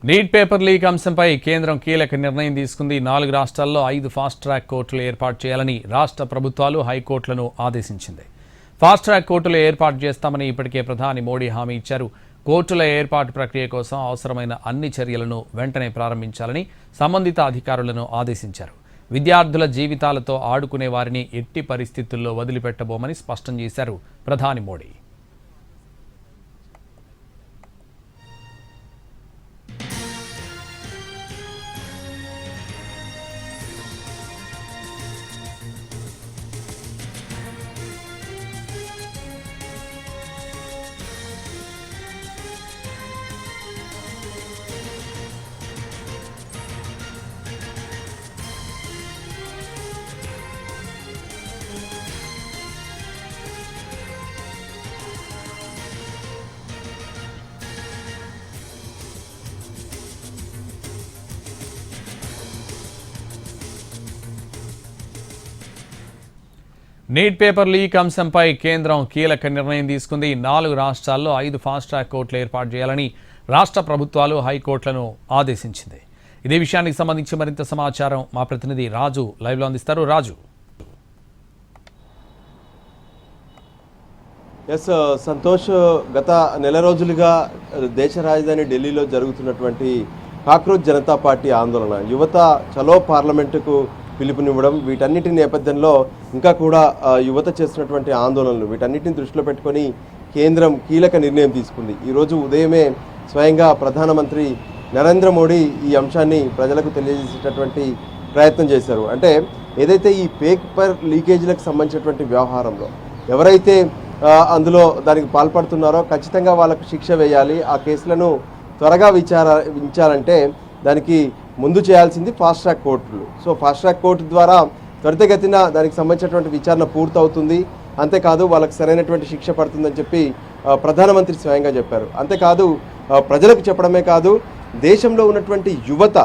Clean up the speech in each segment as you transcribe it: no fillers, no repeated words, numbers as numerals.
Neat paper leak అంశంపై కేంద్రం కీలక నిర్ణయం తీసుకుంది. 4 రాష్ట్రాల్లో 5 ఫాస్ట్ ట్రాక్ కోర్టులు ఏర్పాటు చేయాలని రాష్ట్ర ప్రభుత్వాలు హైకోర్టులను ఆదేశించింది. ఫాస్ట్ ట్రాక్ కోర్టులు ఏర్పాటు చేస్తామని ఇప్పటికే ప్రధాని మోడీ హామీ ఇచ్చారు. కోర్టుల ఏర్పాటు ప్రక్రియ కోసం అవసరమైన అన్ని చర్యలను వెంటనే ప్రారంభించాలని సంబంధిత అధికారులను ఆదేశించారు. విద్యార్థుల జీవితాలతో ఆడుకునే వారిని ఎట్టి పరిస్థితుల్లో వదిలిపెట్టబోమని స్పష్టం చేశారు ప్రధాని మోడీ. నీట్ పేపర్ లీక్ అంశంపై కేంద్రం కీలక నిర్ణయం తీసుకుంది. 4 రాష్ట్రాల్లో 5 ఫాస్ట్ ట్రాక్ కోర్టులు ఏర్పాటు చేయాలని రాష్ట్ర ప్రభుత్వాలు హైకోర్టులను ఆదేశించింది. ఇదే విషయానికి సంబంధించి మరింత సమాచారం మా ప్రతినిధి రాజు లైవ్లో అందిస్తారు. రాజు. సంతోష్, గత నెల రోజులుగా దేశ రాజధాని ఢిల్లీలో జరుగుతున్నటువంటి కాక్రోచ్ జనతా పార్టీ ఆందోళన, యువత చలో పార్లమెంటుకు పిలుపునివ్వడం, వీటన్నిటి నేపథ్యంలో ఇంకా కూడా యువత చేస్తున్నటువంటి ఆందోళనలు, వీటన్నిటిని దృష్టిలో పెట్టుకొని కేంద్రం కీలక నిర్ణయం తీసుకుంది. ఈరోజు ఉదయమే స్వయంగా ప్రధానమంత్రి నరేంద్ర మోడీ ఈ అంశాన్ని ప్రజలకు తెలియజేసేటటువంటి ప్రయత్నం చేశారు. అంటే ఏదైతే ఈ పేపర్ లీకేజీలకు సంబంధించినటువంటి వ్యవహారంలో ఎవరైతే అందులో దానికి పాల్పడుతున్నారో ఖచ్చితంగా వాళ్ళకు శిక్ష వేయాలి. ఆ కేసులను త్వరగా విచారించాలంటే దానికి ముందు చేయాల్సింది ఫాస్ట్ ట్రాక్ కోర్టులు. సో ఫాస్ట్ ట్రాక్ కోర్టు ద్వారా త్వరితగతిన దానికి సంబంధించినటువంటి విచారణ పూర్తవుతుంది. అంతేకాదు వాళ్ళకి సరైనటువంటి శిక్ష పడుతుందని చెప్పి ప్రధానమంత్రి స్వయంగా చెప్పారు. అంతేకాదు ప్రజలకు చెప్పడమే కాదు, దేశంలో ఉన్నటువంటి యువత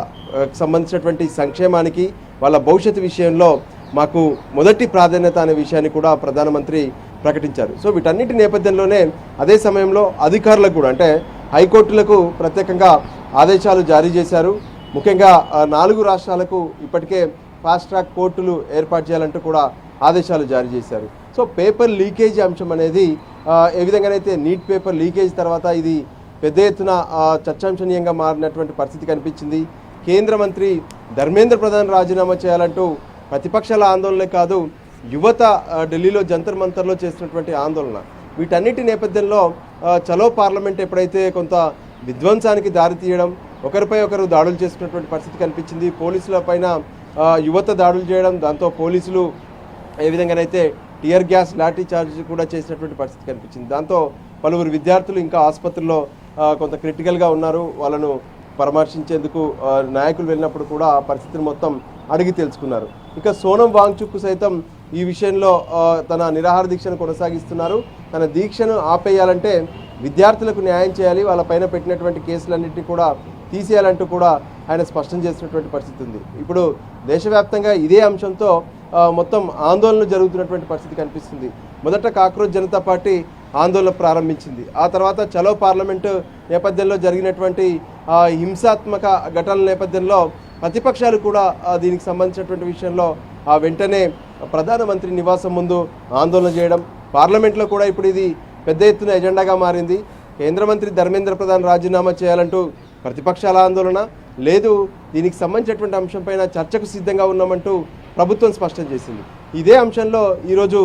సంబంధించినటువంటి సంక్షేమానికి, వాళ్ళ భవిష్యత్తు విషయంలో మాకు మొదటి ప్రాధాన్యత అనే విషయాన్ని కూడా ప్రధానమంత్రి ప్రకటించారు. సో వీటన్నిటి నేపథ్యంలోనే అదే సమయంలో అధికారులకు కూడా, అంటే హైకోర్టులకు ప్రత్యేకంగా ఆదేశాలు జారీ చేశారు. ముఖ్యంగా 4 రాష్ట్రాలకు ఇప్పటికే ఫాస్ట్ ట్రాక్ కోర్టులు ఏర్పాటు చేయాలంటూ కూడా ఆదేశాలు జారీ చేశారు. సో పేపర్ లీకేజ్ అంశం అనేది ఏ విధంగానైతే నీట్ పేపర్ లీకేజ్ తర్వాత ఇది పెద్ద ఎత్తున చర్చాంశనీయంగా మారినటువంటి పరిస్థితి కనిపించింది. కేంద్ర మంత్రి ధర్మేంద్ర ప్రధాన్ రాజీనామా చేయాలంటూ ప్రతిపక్షాల ఆందోళనే కాదు, యువత ఢిల్లీలో జంతర్ మంతర్లో చేస్తున్నటువంటి ఆందోళన, వీటన్నిటి నేపథ్యంలో చలో పార్లమెంట్ ఎప్పుడైతే కొంత విధ్వంసానికి దారితీయడం, ఒకరిపై ఒకరు దాడులు చేసుకున్నటువంటి పరిస్థితి కనిపించింది. పోలీసుల పైన యువత దాడులు చేయడం, దాంతో పోలీసులు ఏ విధంగానైతే టియర్ గ్యాస్, లాఠీ చార్జ్ కూడా చేసినటువంటి పరిస్థితి కనిపించింది. దాంతో పలువురు విద్యార్థులు ఇంకా ఆసుపత్రిలో కొంత క్రిటికల్గా ఉన్నారు. వాళ్ళను పరామర్శించేందుకు నాయకులు వెళ్ళినప్పుడు కూడా ఆ పరిస్థితిని మొత్తం అడిగి తెలుసుకున్నారు. ఇక సోనం వాంగ్చుక్ సైతం ఈ విషయంలో తన నిరాహార దీక్షను కొనసాగిస్తున్నారు. తన దీక్షను ఆపేయాలంటే విద్యార్థులకు న్యాయం చేయాలి, వాళ్ళపైన పెట్టినటువంటి కేసులన్నింటినీ కూడా తీసేయాలంటూ కూడా ఆయన స్పష్టం చేసినటువంటి పరిస్థితి ఉంది. ఇప్పుడు దేశవ్యాప్తంగా ఇదే అంశంతో మొత్తం ఆందోళనలు జరుగుతున్నటువంటి పరిస్థితి కనిపిస్తుంది. మొదట కాక్రోచ్ జనతా పార్టీ ఆందోళన ప్రారంభించింది. ఆ తర్వాత చలో పార్లమెంటు నేపథ్యంలో జరిగినటువంటి హింసాత్మక ఘటనల నేపథ్యంలో ప్రతిపక్షాలు కూడా దీనికి సంబంధించినటువంటి విషయంలో వెంటనే ప్రధానమంత్రి నివాసం ముందు ఆందోళన చేయడం, పార్లమెంట్లో కూడా ఇప్పుడు ఇది పెద్ద ఎత్తున ఎజెండాగా మారింది. కేంద్ర మంత్రి ధర్మేంద్ర ప్రధాన్ రాజీనామా చేయాలంటూ ప్రతిపక్షాల ఆందోళన, లేదు దీనికి సంబంధించినటువంటి అంశంపైన చర్చకు సిద్ధంగా ఉన్నామంటూ ప్రభుత్వం స్పష్టం చేసింది. ఇదే అంశంలో ఈరోజు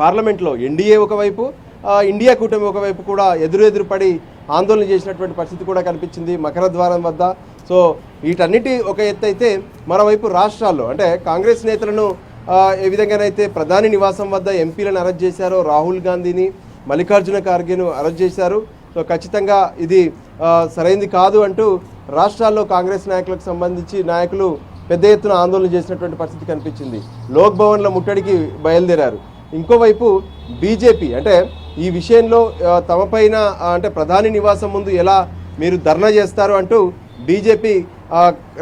పార్లమెంట్లో ఎన్డీఏ ఒకవైపు, ఇండియా కూటమి ఒకవైపు కూడా ఎదురుపడి ఆందోళన చేసినటువంటి పరిస్థితి కూడా కనిపించింది మకర ద్వారం వద్ద. సో వీటన్నిటి ఒక ఎత్తు అయితే, మరోవైపు రాష్ట్రాల్లో అంటే కాంగ్రెస్ నేతలను ఏ విధంగానైతే ప్రధాని నివాసం వద్ద ఎంపీలను అరెస్ట్ చేశారో, రాహుల్ గాంధీని, మల్లికార్జున ఖార్గేను అరెస్ట్ చేశారు. సో ఖచ్చితంగా ఇది సరైంది కాదు అంటూ రాష్ట్రాల్లో కాంగ్రెస్ నాయకులకు సంబంధించి నాయకులు పెద్ద ఎత్తున ఆందోళన చేసినటువంటి పరిస్థితి కనిపించింది. లోక్ భవన్ల ముట్టడికి బయలుదేరారు. ఇంకోవైపు బీజేపీ అంటే ఈ విషయంలో తమపైన అంటే ప్రధాని నివాసం ముందు ఎలా మీరు ధర్నా చేస్తారు అంటూ బీజేపీ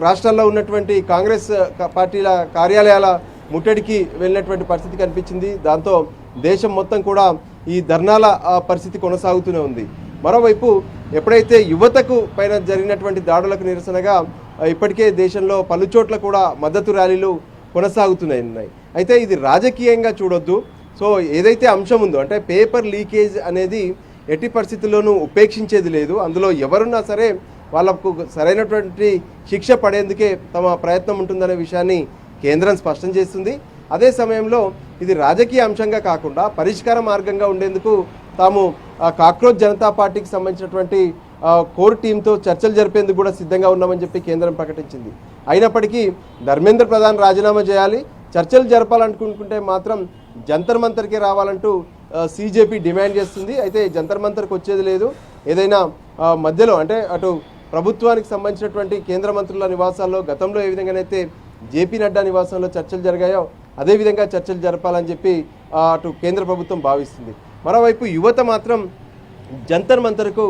రాష్ట్రాల్లో ఉన్నటువంటి కాంగ్రెస్ పార్టీల కార్యాలయాల ముట్టడికి వెళ్ళినటువంటి పరిస్థితి కనిపించింది. దాంతో దేశం మొత్తం కూడా ఈ ధర్నాల పరిస్థితి కొనసాగుతూనే ఉంది. మరోవైపు ఎప్పుడైతే యువతకు పైన జరిగినటువంటి దాడులకు నిరసనగా ఇప్పటికే దేశంలో పలు చోట్ల కూడా మద్దతు ర్యాలీలు కొనసాగుతున్నాయి. అయితే ఇది రాజకీయంగా చూడొద్దు. సో ఏదైతే అంశం ఉందో అంటే పేపర్ లీకేజ్ అనేది ఎట్టి పరిస్థితుల్లోనూ ఉపేక్షించేది లేదు. అందులో ఎవరున్నా సరే వాళ్ళకు సరైనటువంటి శిక్ష పడేందుకే తమ ప్రయత్నం ఉంటుందనే విషయాన్ని కేంద్రం స్పష్టం చేస్తుంది. అదే సమయంలో ఇది రాజకీయ అంశంగా కాకుండా పరిష్కార మార్గంగా ఉండేందుకు తాము కాక్రోచ్ జనతా పార్టీకి సంబంధించినటువంటి కోర్ టీంతో చర్చలు జరిపేందుకు కూడా సిద్ధంగా ఉన్నామని చెప్పి కేంద్రం ప్రకటించింది. అయినప్పటికీ ధర్మేంద్ర ప్రధాన్ రాజీనామా చేయాలి, చర్చలు జరపాలనుకుంటే మాత్రం జంతర్ మంతర్కే రావాలంటూ సీజేపీ డిమాండ్ చేస్తుంది. అయితే జంతర్ మంతర్కి వచ్చేది లేదు. ఏదైనా మధ్యలో అంటే అటు ప్రభుత్వానికి సంబంధించినటువంటి కేంద్ర మంత్రుల నివాసాల్లో గతంలో ఏ విధంగానైతే జేపీ నడ్డా నివాసంలో చర్చలు జరిగాయో అదేవిధంగా చర్చలు జరపాలని చెప్పి అటు కేంద్ర ప్రభుత్వం భావిస్తుంది. మరోవైపు యువత మాత్రం జంతర్ మంతర్కు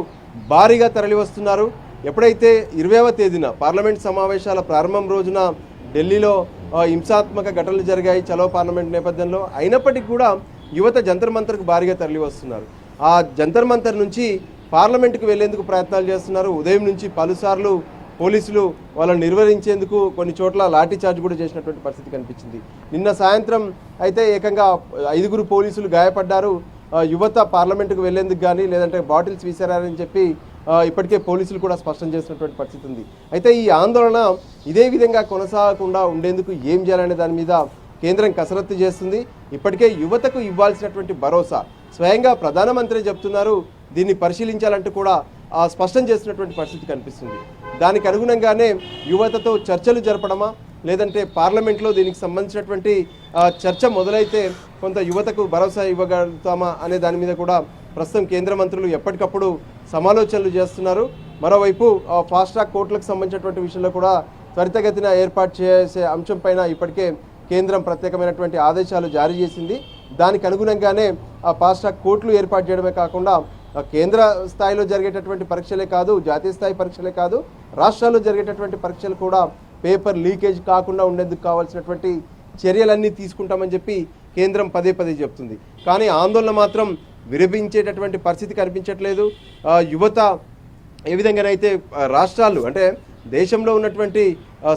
భారీగా తరలి వస్తున్నారు. ఎప్పుడైతే 20వ తేదీన పార్లమెంట్ సమావేశాల ప్రారంభం రోజున ఢిల్లీలో హింసాత్మక ఘటనలు జరిగాయి చలో పార్లమెంట్ నేపథ్యంలో, అయినప్పటికీ కూడా యువత జంతర్ మంతర్కు భారీగా తరలి వస్తున్నారు. ఆ జంతర్ మంతర్ నుంచి పార్లమెంటుకు వెళ్లేందుకు ప్రయత్నాలు చేస్తున్నారు. ఉదయం నుంచి పలుసార్లు పోలీసులు వాళ్ళని నిర్వహించేందుకు కొన్ని చోట్ల లాఠీ చార్జ్ కూడా చేసినటువంటి పరిస్థితి కనిపించింది. నిన్న సాయంత్రం అయితే ఏకంగా 5 పోలీసులు గాయపడ్డారు. యువత పార్లమెంటుకు వెళ్లేందుకు కానీ లేదంటే బాటిల్స్ విసిరారని చెప్పి ఇప్పటికే పోలీసులు కూడా స్పష్టం చేసినటువంటి పరిస్థితి ఉంది. అయితే ఈ ఆందోళన ఇదే విధంగా కొనసాగకుండా ఉండేందుకు ఏం చేయాలనే దాని మీద కేంద్రం కసరత్తు చేస్తుంది. ఇప్పటికే యువతకు ఇవ్వాల్సినటువంటి భరోసా స్వయంగా ప్రధానమంత్రి చెప్తున్నారు. దీన్ని పరిశీలించాలంటూ కూడా స్పష్టం చేసినటువంటి పరిస్థితి కనిపిస్తుంది. దానికి అనుగుణంగానే యువతతో చర్చలు జరపడమా లేదంటే పార్లమెంట్లో దీనికి సంబంధించినటువంటి చర్చ మొదలైతే కొంత యువతకు భరోసా ఇవ్వగలుగుతామా అనే దాని మీద కూడా ప్రస్తుతం కేంద్ర మంత్రులు ఎప్పటికప్పుడు సమాలోచనలు చేస్తున్నారు. మరోవైపు ఫాస్ట్ ట్రాక్ కోర్టులకు సంబంధించినటువంటి విషయంలో కూడా త్వరితగతిన ఏర్పాటు చేసే అంశం పైన ఇప్పటికే కేంద్రం ప్రత్యేకమైనటువంటి ఆదేశాలు జారీ చేసింది. దానికి అనుగుణంగానే ఆ ఫాస్ట్ ట్రాక్ కోర్టులు ఏర్పాటు చేయడమే కాకుండా కేంద్ర స్థాయిలో జరిగేటటువంటి పరీక్షలే కాదు, జాతీయ స్థాయి పరీక్షలే కాదు, రాష్ట్రాల్లో జరిగేటటువంటి పరీక్షలు కూడా పేపర్ లీకేజ్ కాకుండా ఉండేందుకు కావాల్సినటువంటి చర్యలన్నీ తీసుకుంటామని చెప్పి కేంద్రం పదే చెప్తుంది. కానీ ఆందోళన మాత్రం విరమించేటటువంటి పరిస్థితి కనిపించట్లేదు. యువత ఏ విధంగానైతే రాష్ట్రాలు అంటే దేశంలో ఉన్నటువంటి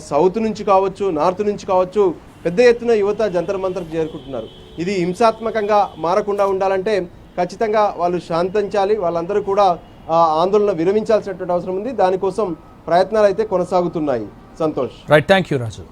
సౌత్ నుంచి కావచ్చు, నార్త్ నుంచి కావచ్చు పెద్ద ఎత్తున యువత జంతర్ మంతర్కు చేరుకుంటున్నారు. ఇది హింసాత్మకంగా మారకుండా ఉండాలంటే ఖచ్చితంగా వాళ్ళు శాంతించాలి. వాళ్ళందరూ కూడా ఆందోళన విరమించాల్సినటువంటి అవసరం ఉంది. దానికోసం ప్రయత్నాలు అయితే కొనసాగుతున్నాయి. Santosh. Right, thank you Raju.